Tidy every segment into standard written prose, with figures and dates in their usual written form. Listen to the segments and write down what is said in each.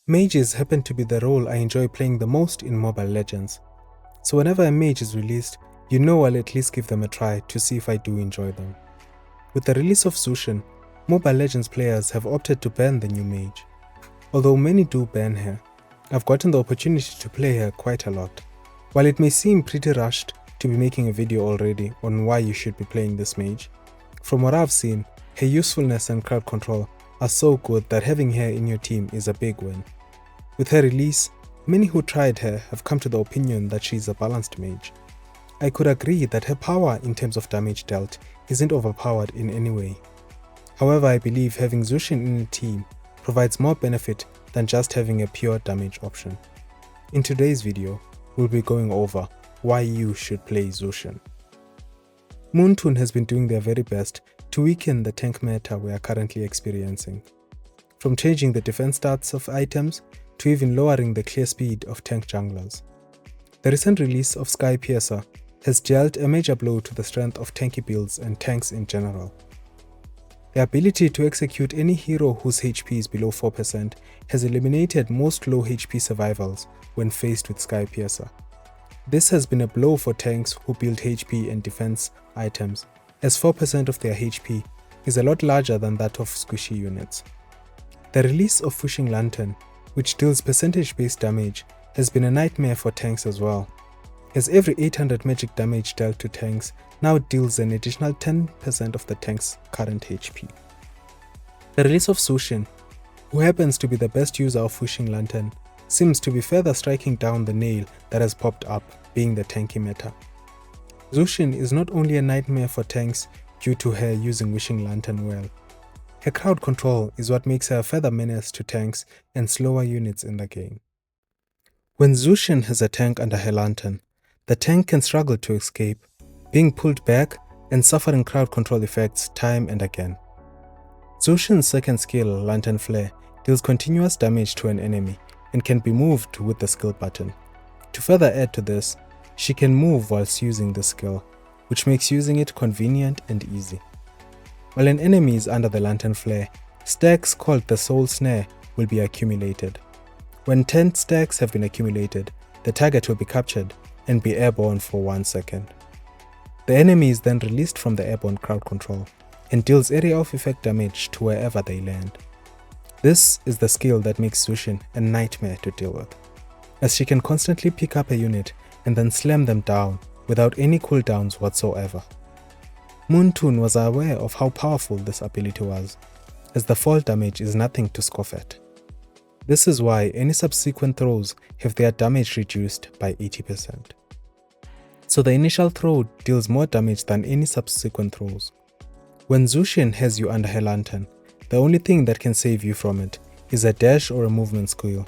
Mages happen to be the role I enjoy playing the most in Mobile Legends, so whenever a mage is released, you know I'll at least give them a try to see if I do enjoy them. With the release of ZHUXIN, Mobile Legends players have opted to ban the new mage. Although many do ban her, I've gotten the opportunity to play her quite a lot. While it may seem pretty rushed to be making a video already on why you should be playing this mage, from what I've seen, her usefulness and crowd control are so good that having her in your team is a big win. With her release, many who tried her have come to the opinion that she is a balanced mage. I could agree that her power in terms of damage dealt isn't overpowered in any way. However, I believe having ZHUXIN in a team provides more benefit than just having a pure damage option. In today's video, we'll be going over why you should play ZHUXIN. Moontoon has been doing their very best to weaken the tank meta we are currently experiencing. From changing the defense stats of items to even lowering the clear speed of tank junglers. The recent release of Sky Piercer has dealt a major blow to the strength of tanky builds and tanks in general. The ability to execute any hero whose HP is below 4% has eliminated most low HP survivals when faced with Sky Piercer. This has been a blow for tanks who build HP and defense items, as 4% of their HP is a lot larger than that of squishy units. The release of Fushing Lantern, which deals percentage-based damage, has been a nightmare for tanks as well, as every 800 magic damage dealt to tanks now deals an additional 10% of the tank's current HP. The release of ZHUXIN, who happens to be the best user of Fushing Lantern, seems to be further striking down the nail that has popped up, being the tanky meta. ZHUXIN is not only a nightmare for tanks due to her using Wishing Lantern well. Her crowd control is what makes her a further menace to tanks and slower units in the game. When ZHUXIN has a tank under her lantern, the tank can struggle to escape, being pulled back and suffering crowd control effects time and again. ZHUXIN's second skill, Lantern Flare, deals continuous damage to an enemy and can be moved with the skill button. To further add to this, she can move whilst using the skill, which makes using it convenient and easy. While an enemy is under the Lantern Flare, stacks called the Soul Snare will be accumulated. When 10 stacks have been accumulated, the target will be captured and be airborne for 1 second. The enemy is then released from the airborne crowd control and deals area of effect damage to wherever they land. This is the skill that makes ZHUXIN a nightmare to deal with, as she can constantly pick up a unit and then slam them down without any cooldowns whatsoever. Moontoon was aware of how powerful this ability was, as the fall damage is nothing to scoff at. This is why any subsequent throws have their damage reduced by 80%. So the initial throw deals more damage than any subsequent throws. When ZHUXIN has you under her lantern, the only thing that can save you from it is a dash or a movement skill,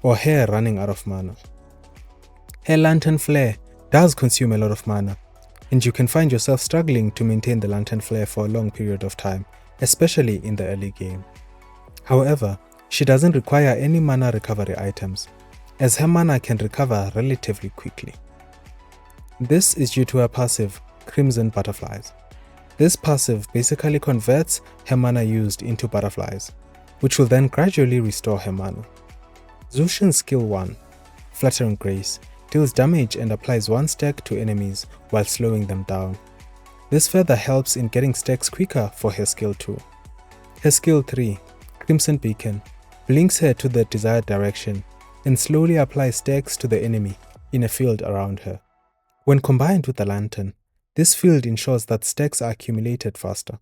or her running out of mana. Her Lantern Flare does consume a lot of mana, and you can find yourself struggling to maintain the Lantern Flare for a long period of time, especially in the early game. However, she doesn't require any mana recovery items, as her mana can recover relatively quickly. This is due to her passive, Crimson Butterflies. This passive basically converts her mana used into butterflies, which will then gradually restore her mana. ZHUXIN's skill 1, Fluttering Grace, deals damage and applies 1 stack to enemies while slowing them down. This further helps in getting stacks quicker for her skill 2. Her skill 3, Crimson Beacon, blinks her to the desired direction and slowly applies stacks to the enemy in a field around her. When combined with the lantern, this field ensures that stacks are accumulated faster.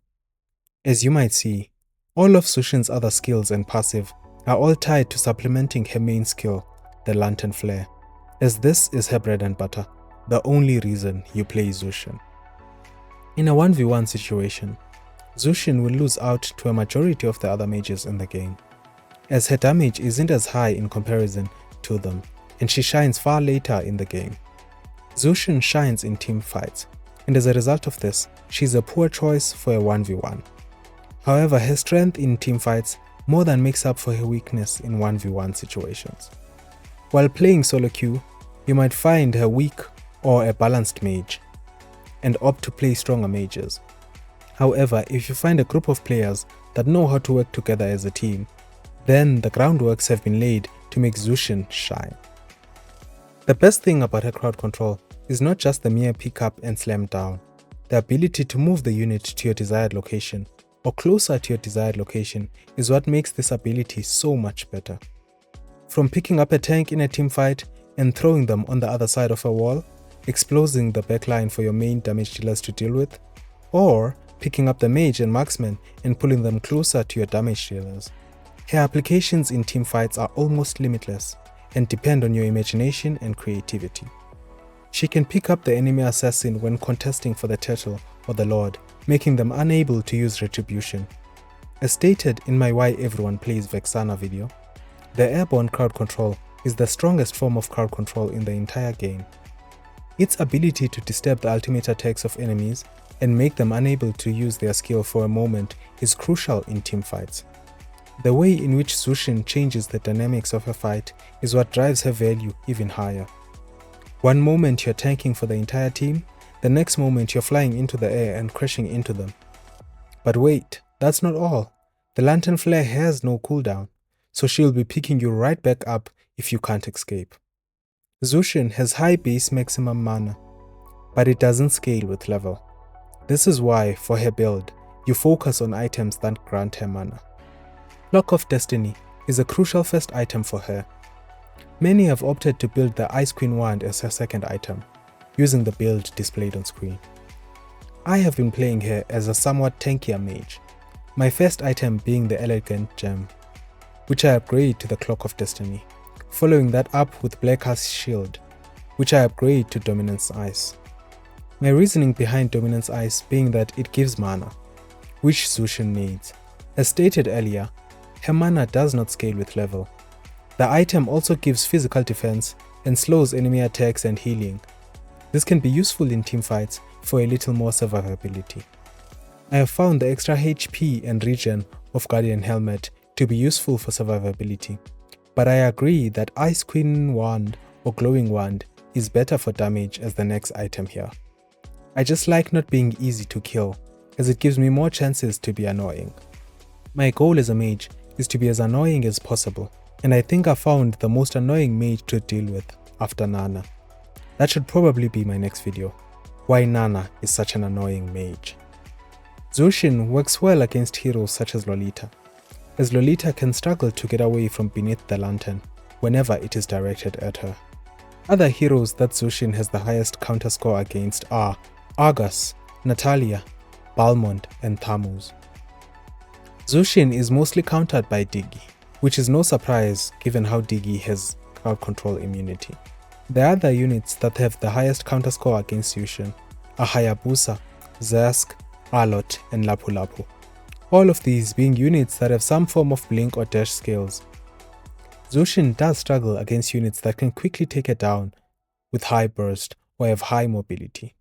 As you might see, all of ZHUXIN's other skills and passive are all tied to supplementing her main skill, the Lantern Flare, as this is her bread and butter, the only reason you play ZHUXIN. In a 1v1 situation, ZHUXIN will lose out to a majority of the other mages in the game, as her damage isn't as high in comparison to them, and she shines far later in the game. ZHUXIN shines in team fights, and as a result of this, she's a poor choice for a 1v1. However, her strength in teamfights more than makes up for her weakness in 1v1 situations. While playing solo queue, you might find her weak or a balanced mage, and opt to play stronger mages. However, if you find a group of players that know how to work together as a team, Then the groundworks have been laid to make Zhuxin shine. The best thing about her crowd control is not just the mere pick up and slam down. The ability to move the unit to your desired location or closer to your desired location is what makes this ability so much better. From picking up a tank in a teamfight and throwing them on the other side of a wall, exposing the backline for your main damage dealers to deal with, or picking up the mage and marksman and pulling them closer to your damage dealers. Her applications in teamfights are almost limitless and depend on your imagination and creativity. She can pick up the enemy assassin when contesting for the turtle or the lord, making them unable to use retribution. As stated in my Why Everyone Plays Vexana video, the airborne crowd control is the strongest form of crowd control in the entire game. Its ability to disturb the ultimate attacks of enemies and make them unable to use their skill for a moment is crucial in teamfights. The way in which Zhuxin changes the dynamics of a fight is what drives her value even higher. One moment you're tanking for the entire team, the next moment you're flying into the air and crashing into them. But wait, that's not all. The lantern flare has no cooldown, so she'll be picking you right back up if you can't escape. Zhuxin has high base maximum mana, but it doesn't scale with level. This is why, for her build, you focus on items that grant her mana. Lock of Destiny is a crucial first item for her. Many have opted to build the Ice Queen wand as her second item, using the build displayed on screen. I have been playing her as a somewhat tankier mage, my first item being the Elegant Gem, which I upgrade to the Clock of Destiny, following that up with Blackheart's Shield, which I upgrade to Dominance Ice. My reasoning behind Dominance Ice being that it gives mana, which Zhuxin needs. As stated earlier, her mana does not scale with level. The item also gives physical defense and slows enemy attacks and healing. This can be useful in teamfights for a little more survivability. I have found the extra HP and regen of Guardian Helmet to be useful for survivability, but I agree that Ice Queen Wand or Glowing Wand is better for damage as the next item here. I just like not being easy to kill, as it gives me more chances to be annoying. My goal as a mage is to be as annoying as possible, and I think I found the most annoying mage to deal with after Nana. That should probably be my next video, why Nana is such an annoying mage. Zhuxin works well against heroes such as Lolita, as Lolita can struggle to get away from beneath the lantern whenever it is directed at her. Other heroes that Zhuxin has the highest counter score against are Argus, Natalia, Balmond and Tammuz. Zhuxin is mostly countered by Diggy, which is no surprise given how Diggy has crowd control immunity. The other units that have the highest counter score against Zhuxin are Hayabusa, Zersk, Alot and Lapu Lapu, all of these being units that have some form of blink or dash skills. Zhuxin does struggle against units that can quickly take her down with high burst or have high mobility,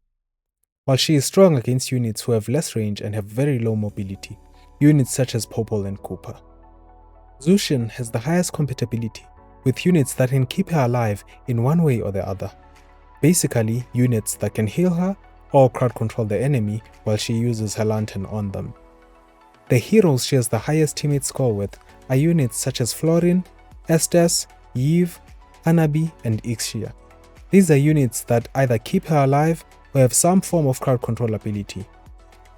while she is strong against units who have less range and have very low mobility, units such as Popol and Cooper. Zhuxin has the highest compatibility with units that can keep her alive in one way or the other. Basically, units that can heal her or crowd control the enemy while she uses her lantern on them. The heroes she has the highest teammate score with are units such as Florin, Estes, Yves, Hanabi and Ixia. These are units that either keep her alive or have some form of crowd control ability.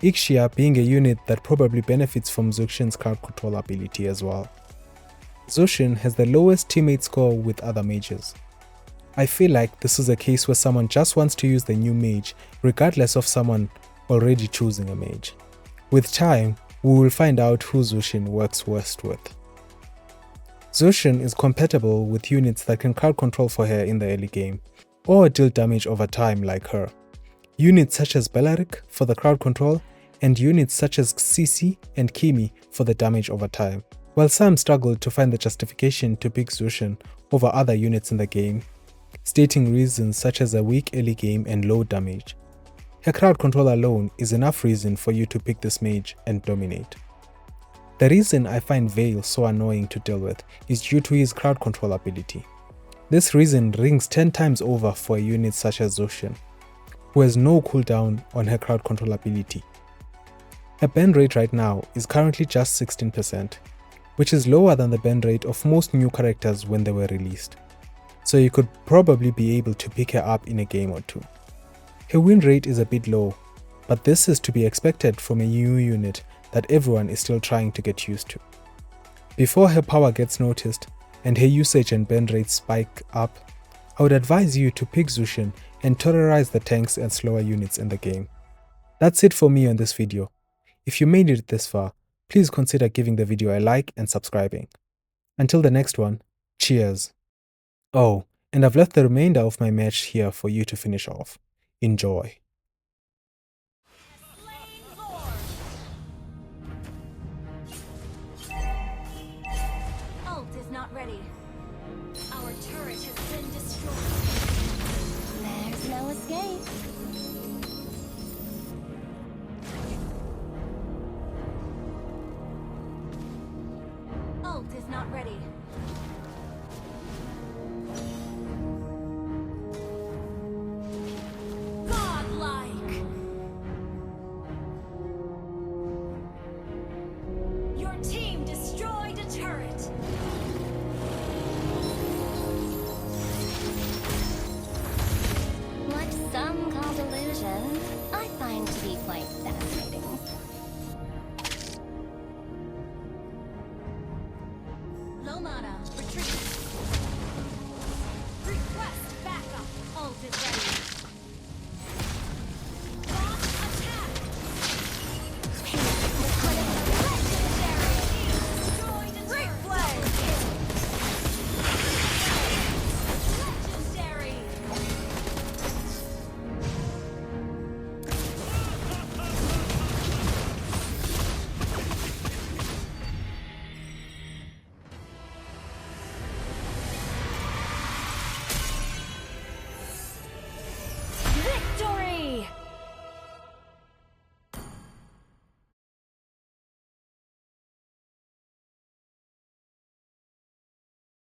Ixia being a unit that probably benefits from Zhuxin's crowd control ability as well. Zhuxin has the lowest teammate score with other mages. I feel like this is a case where someone just wants to use the new mage regardless of someone already choosing a mage. With time, we will find out who Zhuxin works worst with. Zhuxin is compatible with units that can crowd control for her in the early game, or deal damage over time like her. Units such as Belaric for the crowd control, and units such as Xisi and Kimi for the damage over time. While some struggle to find the justification to pick Zhuxin over other units in the game, stating reasons such as a weak early game and low damage, her crowd control alone is enough reason for you to pick this mage and dominate. The reason I find Veil so annoying to deal with is due to his crowd control ability. This reason rings 10 times over for a unit such as Zhuxin, who has no cooldown on her crowd control ability. Her ban rate right now is currently just 16%, which is lower than the bend rate of most new characters when they were released. So you could probably be able to pick her up in a game or two. Her win rate is a bit low, but this is to be expected from a new unit that everyone is still trying to get used to. Before her power gets noticed and her usage and bend rates spike up, I would advise you to pick Zhuxin and terrorize the tanks and slower units in the game. That's it for me on this video. If you made it this far, please consider giving the video a like and subscribing. Until the next one, cheers! Oh, and I've left the remainder of my match here for you to finish off. Enjoy! Ult is not ready. Our turret has been destroyed. There's no escape. Ult is not ready. Godlike. Your team destroyed a turret. What some call delusion, I find to be quite fascinating. Low mana, retreat. Request backup. Ult is ready.